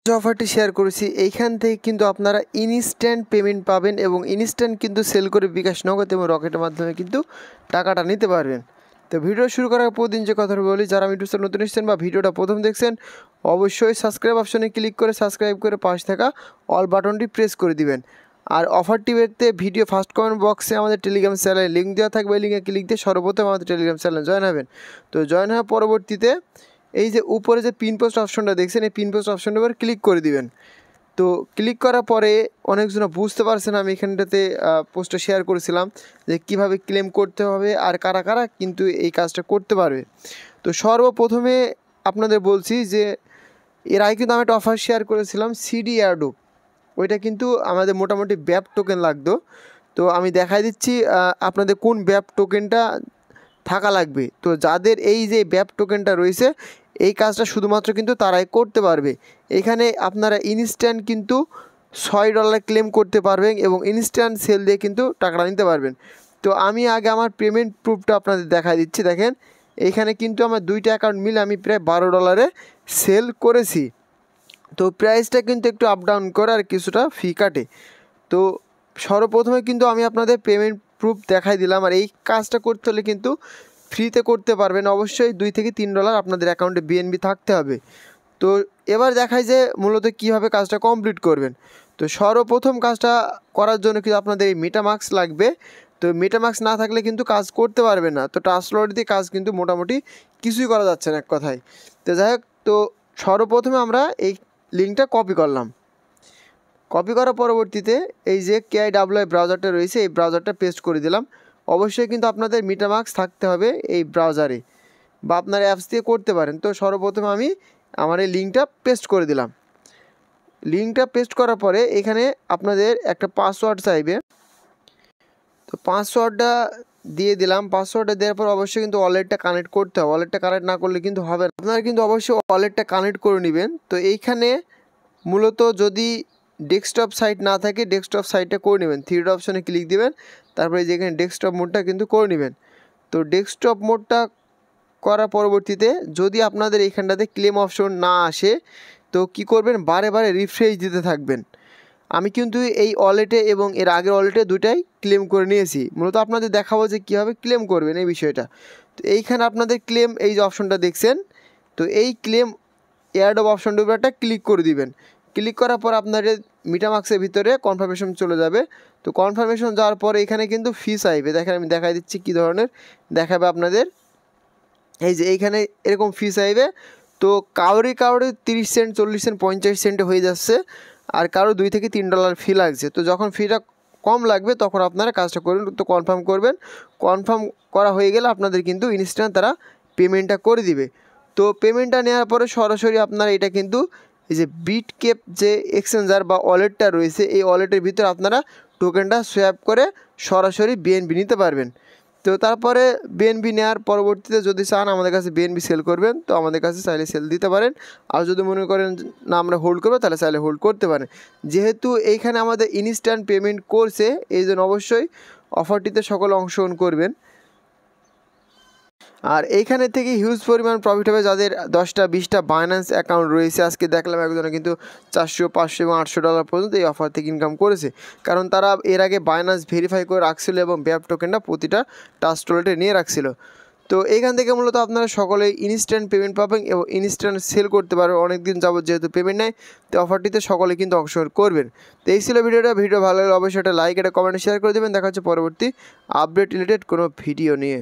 যে অফারটি শেয়ার করেছি এইখান থেকে কিন্তু আপনারা ইনস্ট্যান্ট পেমেন্ট পাবেন এবং ইনস্ট্যান্ট কিন্তু সেল করে বিকাশ নগদ এবং রকেটের মাধ্যমে কিন্তু টাকাটা নিতে পারবেন। তো ভিডিও শুরু করার প্রতিদিন যে কথা বলি, যারা ইউটিউব চ্যানেল নতুন এসেছেন বা ভিডিওটা প্রথম দেখছেন অবশ্যই সাবস্ক্রাইব অপশনে ক্লিক করে সাবস্ক্রাইব করে পাশে থাকা অল বাটনটি প্রেস করে দিবেন। আর অফারটি পেতে ভিডিও ফার্স্ট কমেন্ট বক্সে আমাদের টেলিগ্রাম চ্যানেলে লিঙ্ক দেওয়া থাকবে, লিঙ্কে ক্লিক দিয়ে সর্বপ্রথম আমাদের টেলিগ্রাম চ্যানেলে জয়েন হবেন। তো জয়েন হওয়ার পরবর্তীতে এই যে উপরে যে পিন পোস্ট অপশনটা দেখছেন এই পিন পোস্ট অপশনটার উপর ক্লিক করে দিবেন। তো ক্লিক করার পরে অনেকজন বুঝতে পারছেন আমি এখানটাতে পোস্টটা শেয়ার করেছিলাম যে কিভাবে ক্লেম করতে হবে আর কারা কারা কিন্তু এই কাজটা করতে পারবে। তো সর্বপ্রথমে আপনাদের বলছি যে এর আগে কিন্তু আমি একটা অফার শেয়ার করেছিলাম সিডি এয়ারড্রপ, ওইটা কিন্তু আমাদের মোটামুটি BAB টোকেন লাগতো। তো আমি দেখাই দিচ্ছি আপনাদের কোন BAB টোকেনটা থাকা লাগবে। তো যাদের এই যে BAB টোকেনটা রয়েছে এই কাজটা শুধুমাত্র কিন্তু তারাই করতে পারবে। এখানে আপনারা ইনস্ট্যান্ট কিন্তু $6 ক্লেম করতে পারবেন এবং ইনস্ট্যান্ট সেল দিয়ে কিন্তু টাকাটা নিতে পারবেন। তো আমি আগে আমার পেমেন্ট প্রুফটা আপনাদের দেখাই দিচ্ছি। দেখেন এইখানে কিন্তু আমার দুইটা অ্যাকাউন্ট মিলে আমি প্রায় $12 সেল করেছি। তো প্রাইসটা কিন্তু একটু আপ ডাউন করে আর কিছুটা ফি কাটে। তো সর্বপ্রথমে কিন্তু আমি আপনাদের পেমেন্ট প্রুফ দেখাই দিলাম। আর এই কাজটা করতে হলে কিন্তু ফ্রিতে করতে পারবেন, অবশ্যই $2 থেকে $3 আপনাদের অ্যাকাউন্টে বিএনবি থাকতে হবে। তো এবার দেখাই যে মূলত কীভাবে কাজটা কমপ্লিট করবেন। তো সর্বপ্রথম কাজটা করার জন্য কিন্তু আপনাদের এই মেটামাস্ক লাগবে। তো মেটামাস্ক না থাকলে কিন্তু কাজ করতে পারবেন না। তো ট্রাস্টওয়ালেট দিয়ে কাজ কিন্তু মোটামুটি কিছুই করা যাচ্ছে না এক কথায়। তো যাই হোক, তো সর্বপ্রথমে আমরা এই লিঙ্কটা কপি করলাম। কপি করার পরবর্তীতে এই যে KIWI ব্রাউজারটা রয়েছে এই ব্রাউজারটা পেস্ট করে দিলাম। অবশ্যই কিন্তু আপনাদের মেটামাস্ক থাকতে হবে এই ব্রাউজারে বা আপনার অ্যাপস দিয়ে করতে পারেন। তো সর্বপ্রথম আমি আমার এই লিঙ্কটা পেস্ট করে দিলাম। লিঙ্কটা পেস্ট করার পরে এখানে আপনাদের একটা পাসওয়ার্ড চাইবে। তো পাসওয়ার্ডটা দিয়ে দিলাম। পাসওয়ার্ডটা দেওয়ার পর অবশ্যই কিন্তু ওয়ালেটটা কানেক্ট করতে হবে। ওয়ালেটটা কানেক্ট না করলে কিন্তু হবে না। আপনারা কিন্তু অবশ্যই ওয়ালেটটা কানেক্ট করে নেবেন। তো এইখানে মূলত যদি ডেস্কটপ সাইট না থাকে ডেস্কটপ সাইটটা করে নেবেন, 3 ডট অপশনে ক্লিক দিবেন, তারপরে যেখানে ডেস্কটপ মোডটা কিন্তু করে নেবেন। তো ডেস্কটপ মোডটা করার পরবর্তীতে যদি আপনাদের এইখানটাতে ক্লেম অপশন না আসে তো কি করবেন, বারে বারে রিফ্রেশ দিতে থাকবেন। আমি কিন্তু এই ওয়ালেটে এবং এর আগের ওয়ালেটে দুটাই ক্লেম করে নিয়েছি। মূলত আপনাদের দেখাবো যে কীভাবে ক্লেম করবেন এই বিষয়টা। তো এইখানে আপনাদের ক্লেম এই যে অপশনটা দেখছেন, তো এই ক্লেম এয়ারড্রপ অপশনটার উপর একটা ক্লিক করে দিবেন। ক্লিক করার পর আপনাদের মেটামাস্কের ভিতরে কনফার্মেশন চলে যাবে। তো কনফার্মেশন যাওয়ার পরে এখানে কিন্তু ফি চাইবে। দেখেন আমি দেখাই দিচ্ছি কী ধরনের দেখাবে আপনাদের। এই যে এইখানে এরকম ফি চাইবে। তো কারোরই 30 সেন্ট 40 সেন্ট 50 সেন্টে হয়ে যাচ্ছে, আর কারো $2 থেকে $3 ফি লাগছে। তো যখন ফিটা কম লাগবে তখন আপনারা কাজটা করবেন। তো কনফার্ম করবেন। কনফার্ম করা হয়ে গেলে আপনাদের কিন্তু ইনস্ট্যান্ট তারা পেমেন্টটা করে দিবে। তো পেমেন্টটা নেওয়ার পরে সরাসরি আপনারা এটা কিন্তু এই যে বিটকেপ যে এক্সচেঞ্জার বা ওয়ালেটটা রয়েছে এই ওয়ালেটের ভিতরে আপনারা টোকেনটা সোয়াপ করে সরাসরি বিএনবি নিতে পারবেন। তো তারপরে বিএনবি নেওয়ার পরবর্তীতে যদি চান আমাদের কাছে বিএনবি সেল করবেন তো আমাদের কাছে চাইলে সেল দিতে পারেন, আর যদি মনে করেন না আমরা হোল্ড করবো তাহলে চাইলে হোল্ড করতে পারেন। যেহেতু এইখানে আমাদের ইনস্ট্যান্ট পেমেন্ট করছে এই জন্য অবশ্যই অফারটিতে সকলে অংশগ্রহণ করবেন। আর এইখানে থেকে হিউজ পরিমাণ প্রফিট হবে যাদের 10টা 20টা বাইন্যান্স অ্যাকাউন্ট রয়েছে। আজকে দেখলাম একজনে কিন্তু $400 $500 এবং $800 পর্যন্ত এই অফার থেকে ইনকাম করেছে, কারণ তারা এর আগে বাইন্যান্স ভেরিফাই করে রাখছিল এবং BAB টোকেনটা প্রতিটা ট্রাস্ট ওয়ালেটে নিয়ে রাখছিল। তো এইখান থেকে মূলত আপনারা সকলেই ইনস্ট্যান্ট পেমেন্ট পাবেন এবং ইনস্ট্যান্ট সেল করতে পারবেন। অনেক দিন যাবত যেহেতু পেমেন্ট নেয় তো অফারটিতে সকলে কিন্তু অংশগ্রহণ করবেন। তো এই ছিল ভিডিওটা। ভিডিও ভালো লাগলে অবশ্যই একটা লাইক একটা কমেন্ট শেয়ার করে দেবেন। দেখা হচ্ছে পরবর্তী আপডেট রিলেটেড কোনো ভিডিও নিয়ে।